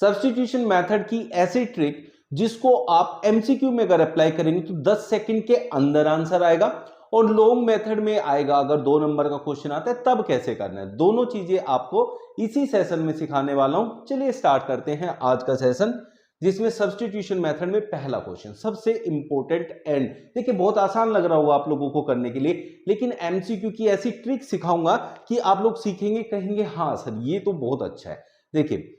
Substitution method की ऐसी trick जिसको आप एमसीक्यू में अगर अप्लाई करेंगे तो 10 सेकंड के अंदर आंसर आएगा, और लॉन्ग मेथड में आएगा अगर 2 नंबर का क्वेश्चन आता है तब कैसे करना है। दोनों चीजें आपको इसी सेशन में सिखाने वाला हूं। चलिए स्टार्ट करते हैं आज का सेशन, जिसमें सब्स्टिट्यूशन मेथड में पहला क्वेश्चन सबसे इंपॉर्टेंट एंड। देखिए बहुत आसान लग रहा होगा आप लोगों को करने के लिए, लेकिन एमसीक्यू की ऐसी ट्रिक सिखाऊंगा कि आप लोग सीखेंगे, कहेंगे हाँ सर ये तो बहुत अच्छा है। देखिए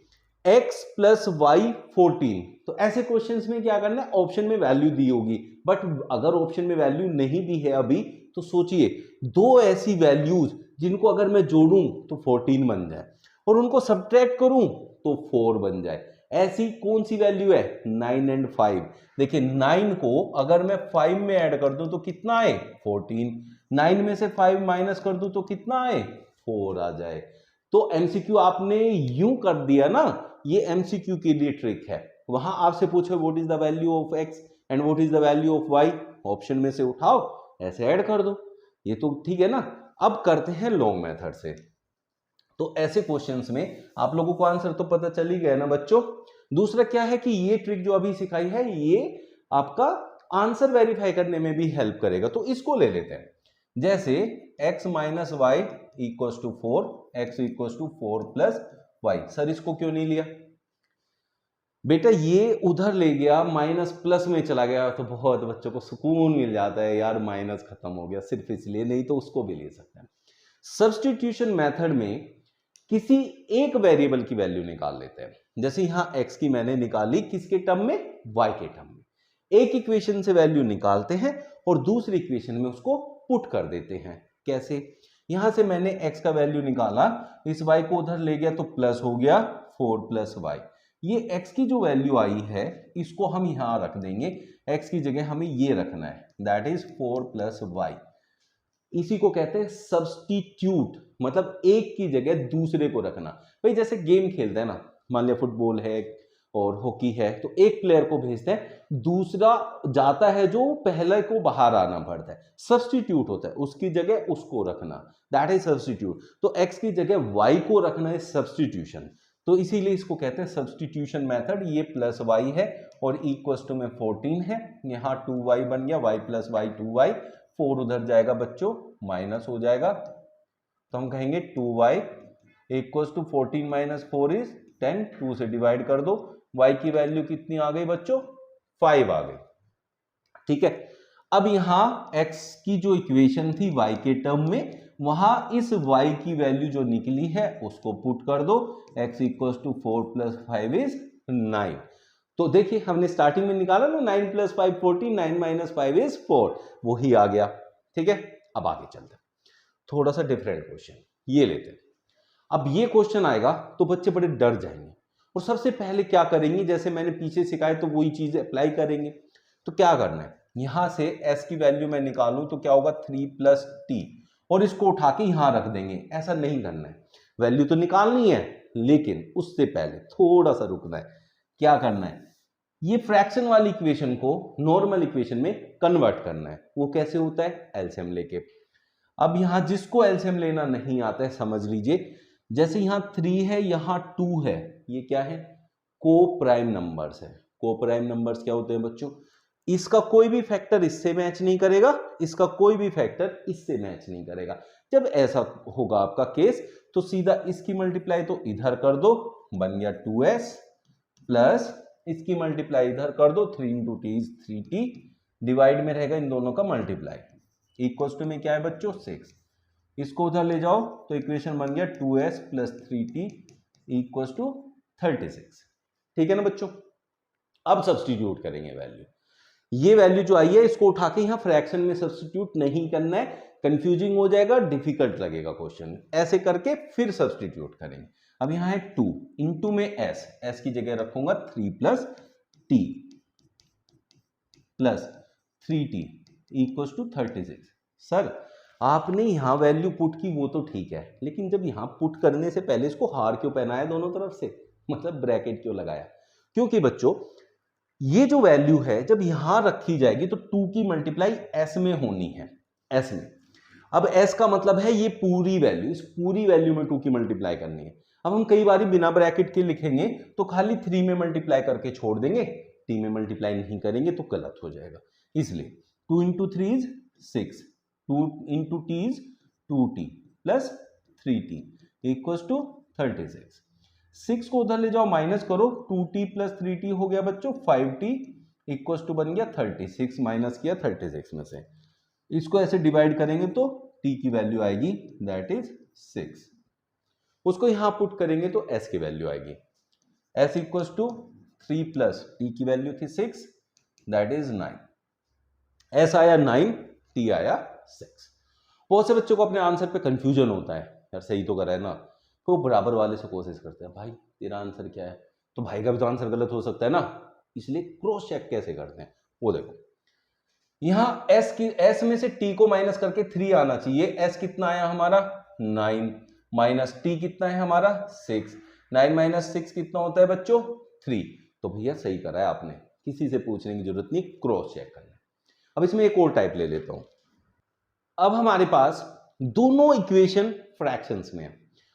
x प्लस वाई 14, तो ऐसे क्वेश्चंस में क्या करना है, ऑप्शन में वैल्यू दी होगी, बट अगर ऑप्शन में वैल्यू नहीं दी है अभी तो सोचिए दो ऐसी वैल्यूज जिनको अगर मैं जोड़ूं तो 14 बन जाए और उनको सब्ट्रैक्ट करूं तो 4 बन जाए। ऐसी कौन सी वैल्यू है, 9 एंड 5। देखिए 9 को अगर मैं 5 में ऐड कर दूं तो कितना आए, 14। 9 में से 5 माइनस कर दूं तो कितना आए, 4 आ जाए। तो एमसीक्यू आपने यूं कर दिया ना, ये एमसीक्यू के लिए ट्रिक है। वहां आपसे पूछे what is the value of X and what is the value of Y, option में से उठाओ ऐसे ऐड कर दो, ये तो ठीक है ना। अब करते हैं लॉन्ग मेथड से। तो ऐसे क्वेश्चंस में आप लोगों को आंसर तो पता चल ही गया ना बच्चों। दूसरा क्या है कि ये ट्रिक जो अभी सिखाई है ये आपका आंसर वेरीफाई करने में भी हेल्प करेगा, तो इसको ले लेते हैं। जैसे x minus Y equals to 4, x equals to 4 plus Y. Sir इसको क्यों नहीं लिया बेटा, ये उधर ले गया माइनस प्लस में चला गया तो बहुत बच्चों को सुकून मिल जाता है यार, माइनस खत्म हो गया, सिर्फ इसलिए, नहीं तो उसको भी ले सकते हैं। सब्स्टिट्यूशन मेथड में किसी एक वेरिएबल की वैल्यू निकाल लेते हैं। जैसे यहां x की मैंने निकाली, किसके टर्म में, y के टर्म में। एक इक्वेशन से वैल्यू निकालते हैं और दूसरी इक्वेशन में उसको पुट कर देते हैं। कैसे, यहां से मैंने x का वैल्यू निकाला, इस y को उधर ले गया तो प्लस हो गया 4 प्लस वाई। ये x की जो वैल्यू आई है इसको हम यहां रख देंगे, x की जगह हमें ये रखना है, दैट इज 4 प्लस वाई। इसी को कहते हैं सब्स्टिट्यूट, मतलब एक की जगह दूसरे को रखना। भाई जैसे गेम खेलते हैं ना, मान लिया फुटबॉल है और हॉकी है, तो एक प्लेयर को भेजते हैं, दूसरा जाता है जो पहले को बाहर आना पड़ता है, सब्स्टिट्यूट होता है, उसकी जगह उसको रखना, दैट इज सब्स्टिट्यूट। तो x की जगह y को रखना है सब्स्टिट्यूशन, तो इसीलिए इसको कहते हैं सब्स्टिट्यूशन मेथड। ये प्लस वाई है और इक्वल्स टू में 14 है, यहाँ 2y बन गया, y प्लस वाई 2y, 4 उधर जाएगा बच्चों माइनस हो जाएगा, तो हम कहेंगे 2y equals to 14 minus 4 is 10, 2 से डिवाइड कर दो, y की वैल्यू कितनी आ गई बच्चों, 5 आ गई। ठीक है, अब यहां x की जो इक्वेशन थी y के टर्म में, वहां इस y की वैल्यू जो निकली है उसको पुट कर दो, x equals to 4 plus 5 is 9। तो देखिए हमने स्टार्टिंग में निकाला ना 9 प्लस 5 14, 9 माइनस 5 इज 4, वही आ गया। ठीक है, अब आगे चलते हैं, थोड़ा सा डिफरेंट क्वेश्चन ये लेते हैं। अब ये क्वेश्चन आएगा तो बच्चे बड़े डर जाएंगे, और सबसे पहले क्या करेंगे, जैसे मैंने पीछे सिखाया तो वही चीज अप्लाई करेंगे। तो क्या करना है, यहां से s की वैल्यू मैं निकालूं तो क्या होगा 3 प्लस टी, और इसको उठा के यहां रख देंगे। ऐसा नहीं करना है, वैल्यू तो निकालनी है लेकिन उससे पहले थोड़ा सा रुकना है। क्या करना है, ये फ्रैक्शन वाली इक्वेशन को नॉर्मल इक्वेशन में कन्वर्ट करना है। वो कैसे होता है, एलसीएम लेके। अब यहां जिसको एलसीएम लेना नहीं आता है समझ लीजिए, जैसे यहां 3 है यहां 2 है, ये क्या है, को प्राइम नंबर्स है। को प्राइम नंबर्स क्या होते हैं बच्चों, इसका कोई भी फैक्टर इससे मैच नहीं करेगा, इसका कोई भी फैक्टर इससे मैच नहीं करेगा। जब ऐसा होगा आपका केस तो सीधा इसकी मल्टीप्लाई तो इधर कर दो, बन गया 2s, प्लस इसकी मल्टीप्लाई इधर कर दो, 3 into T is 3t, divide में रहेगा इन दोनों का मल्टीप्लाई, इक्वल्स टू में क्या है बच्चों 6। इसको उधर ले जाओ तो इक्वेशन बन गया 2s plus 3t equals to 36। ठीक है ना बच्चों, अब सब्स्टिट्यूट करेंगे वैल्यू। ये वैल्यू जो आई है इसको उठा के यहां फ्रैक्शन में सब्स्टिट्यूट नहीं करना है, कंफ्यूजिंग हो जाएगा, डिफिकल्ट लगेगा क्वेश्चन। ऐसे करके फिर सब्स्टिट्यूट करेंगे। अब यहां है 2 इंटू में s की जगह रखूंगा 3 plus t plus 3t equals to 36। Sir आपने यहां वैल्यू पुट की वो तो ठीक है, लेकिन जब यहां पुट करने से पहले इसको हार क्यों पहनाया दोनों तरफ से, मतलब ब्रैकेट क्यों लगाया? क्योंकि बच्चों ये जो वैल्यू है जब यहां रखी जाएगी तो 2 की मल्टीप्लाई s में होनी है, s में। अब s का मतलब है ये पूरी वैल्यू, इस पूरी वैल्यू में 2 की मल्टीप्लाई करनी है। अब हम कई बार बिना ब्रैकेट के लिखेंगे तो खाली 3 में मल्टीप्लाई करके छोड़ देंगे, t में मल्टीप्लाई नहीं करेंगे तो गलत हो जाएगा। इसलिए 2 into 3 is 6, 2 into T is 2t plus 3t equal to 36। 6 को उधर ले जाओ, माइनस करो, 2t प्लस 3t हो गया बच्चों 5t इक्वल टू बन गया 36, माइनस किया 36 में से। इसको ऐसे डिवाइड करेंगे तो t की वैल्यू आएगी दैट इज 6। उसको यहां पुट करेंगे तो s की वैल्यू आएगी, s equal to 3 plus t की वैल्यू थी 6 दैट इज 9। s आया 9, t आया 6। बहुत से बच्चों को अपने आंसर पे कंफ्यूजन होता है, यार सही तो करा है ना, तो बराबर वाले से कोशिश करते हैं भाई तेरा आंसर क्या है, तो भाई का भी तो आंसर गलत हो सकता है ना, इसलिए क्रॉस चेक कैसे करते हैं वो देखो। यहां s में से t को माइनस करके 3 आना चाहिए। s कितना आया हमारा 9 माइनस t कितना है हमारा 6, 9 माइनस 6 कितना होता है बच्चों 3। तो भैया सही करा है आपने, किसी से पूछने की जरूरत नहीं, क्रॉस चेक करना। अब इसमें एक और टाइप ले लेता हूं। अब हमारे पास दोनों इक्वेशन फ्रैक्शंस में है,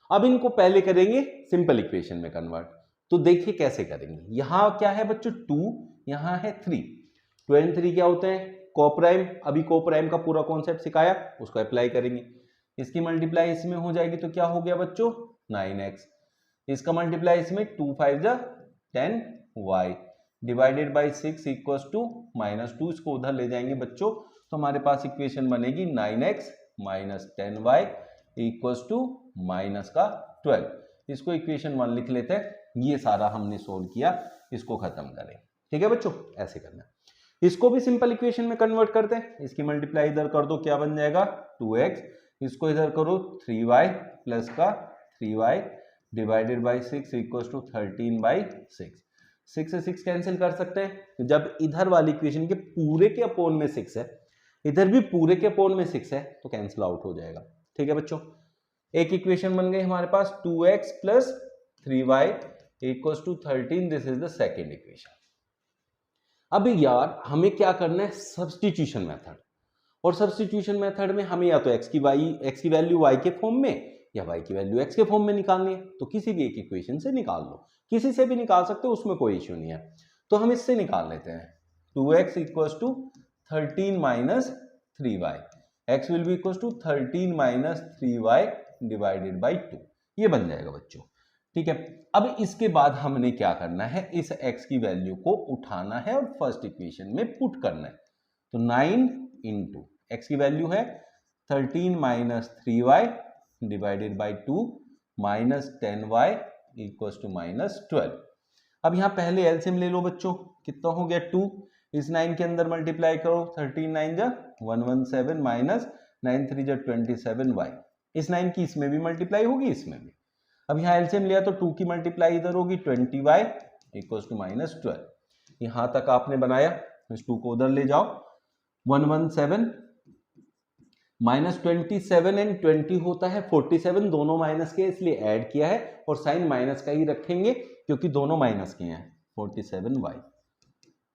अब इनको पहले करेंगे सिंपल इक्वेशन में कन्वर्ट। तो देखिए कैसे करेंगे। यहां क्या है बच्चों 2, यहां है 3, 2 एंड 3 क्या होते हैं कोप्राइम। अभी कोप्राइम का पूरा कॉन्सेप्ट सिखाया, उसको अप्लाई करेंगे। इसकी मल्टीप्लाई इसमें हो जाएगी तो क्या हो गया बच्चों 9x, इसका मल्टीप्लाई इसमें 2 5 जा 10y divided by 6 equals to -2। इसको उधर ले जाएंगे बच्चों तो हमारे पास इक्वेशन बनेगी 9x minus 10y equals to minus का 12। इसको इक्वेशन 1 लिख लेते हैं। ये सारा हमने सोल्व किया, इसको खत्म करें। ठीक है बच्चों, ऐसे करना। इसको भी सिंपल इक्वेशन में कन्वर्ट करते हैं। इसकी मल्टीप्लाई इधर कर दो, क्या बन जाएगा 2x, इसको इधर करो 3y प्लस का 3y divided by 6 equals to 13/6। 6 से 6 कैंसिल कर सकते हैं। जब इधर वाली इक्वेशन के पूरे के अपोन में 6 है, इधर भी पूरे के अपोन में 6 है, तो कैंसिल आउट हो जाएगा। ठीक है बच्चों, एक इक्वेशन बन गई हमारे पास 2x plus 3y equals to 13। This is the second equation. अब यार हमें क्या करना है सब्स्टिट्यूशन मेथड, और सब्स्टिट्यूशन मेथड में हमें या तो x की वैल्यू y के फॉर्म में या y की वैल्यू x के फॉर्म में निकालनी है। तो किसी भी एक इक्वेशन से निकाल लो, किसी से भी निकाल सकते हो, उसमें कोई इश्यू नहीं है। तो हम इससे निकाल लेते हैं 2x equals to 13 minus 3y, x will be equals to 13 minus 3y divided by 2। ये बन जाएगा बच्चों। ठीक है, अब इसके बाद हमने क्या करना है, इस x की वैल्यू को उठाना है और फर्स्ट इक्वेशन में पुट करना है। तो 9 इंटू x की वैल्यू है 13 minus 3y divided by 2 minus 10y equals to minus 12। अब यहां पहले एलसीएम ले लो बच्चों, कितना हो गया 2, इस 9 के अंदर मल्टीप्लाई करो, 13 9 जा 117 माइनस 9 3 जा 27y। इस 9 की इसमें भी मल्टीप्लाई होगी, इसमें भी। अब यहाँ एलसीएम लिया तो 2 की मल्टीप्लाई इधर होगी 20y इक्वल्स टू माइनस 12। यहां तक आपने बनाया, इस 2 को उधर ले जाओ, 117 माइनस 27 एंड 20 होता है 47, दोनों माइनस के इसलिए ऐड किया है, और साइन माइनस का ही रखेंगे क्योंकि दोनों माइनस के हैं। 47y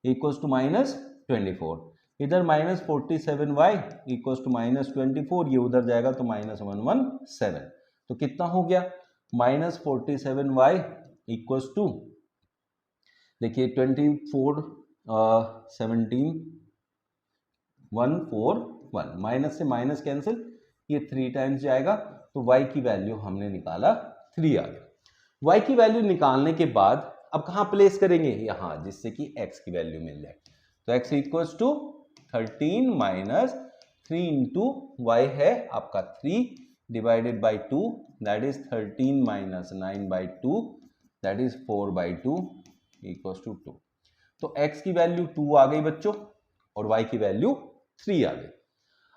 इक्वल्स टू माइनस 24, इधर minus 47y equals to minus 24, ये उधर जाएगा तो माइनस 117। तो कितना हो गया माइनस 47y इक्वल्स टू, देखिए 24 17 141, माइनस से माइनस कैंसिल, ये 3 टाइम्स जाएगा, तो y की वैल्यू हमने निकाला 3 आ गया। y की वैल्यू निकालने के बाद अब कहां प्लेस करेंगे, यहां, जिससे कि x की वैल्यू मिल जाए। तो x equals to 13 minus 3 into y है आपका 3 divided by 2 that is 13 minus 9/2 that is 4/2 equals to 2। तो x की वैल्यू 2 आ गई बच्चों और y की वैल्यू 3 आ गई।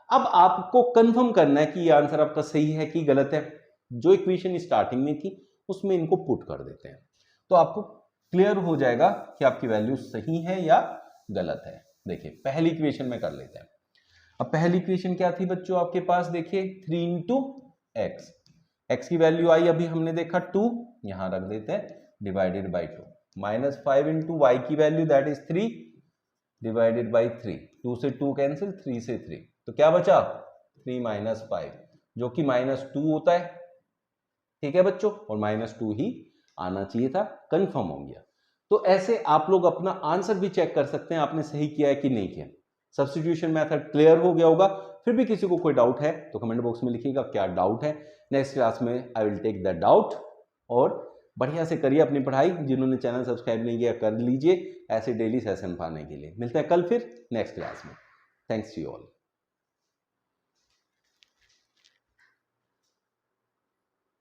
अब आपको कंफर्म करना है कि ये आंसर आपका सही है कि गलत है। जो इक्वेशन स्टार्टिंग में थी उसमें इनको पुट कर देते हैं, तो आपको क्लियर हो जाएगा कि आपकी वैल्यू सही है या गलत है। देखिए पहली इक्वेशन में कर लेते हैं। अब पहली इक्वेशन क्या थी बच्चों आपके पास, देखिए 3 इंटू एक्स, एक्स की वैल्यू आई अभी हमने देखा 2, यहां रख देते हैं divided by 2, minus 5 into Y की value that is 3 divided by 3, 2 से 2 कैंसिल, 3 से 3, तो क्या बचा 3 माइनस 5 जो कि -2 होता है। ठीक है बच्चों, और -2 ही आना चाहिए था, कंफर्म हो गया। तो ऐसे आप लोग अपना आंसर भी चेक कर सकते हैं आपने सही किया है कि नहीं किया। सब्स्टिट्यूशन मेथड क्लियर हो गया होगा। फिर भी किसी को कोई डाउट है तो कमेंट बॉक्स में लिखिएगा क्या डाउट है। नेक्स्ट क्लास में I will take the doubt. और बढ़िया से करिए अपनी पढ़ाई, जिन्होंने चैनल सब्सक्राइब नहीं किया कर लीजिए ऐसे डेली सेशन पाने के लिए। मिलते हैं कल फिर नेक्स्ट क्लास में। Thanks to you all.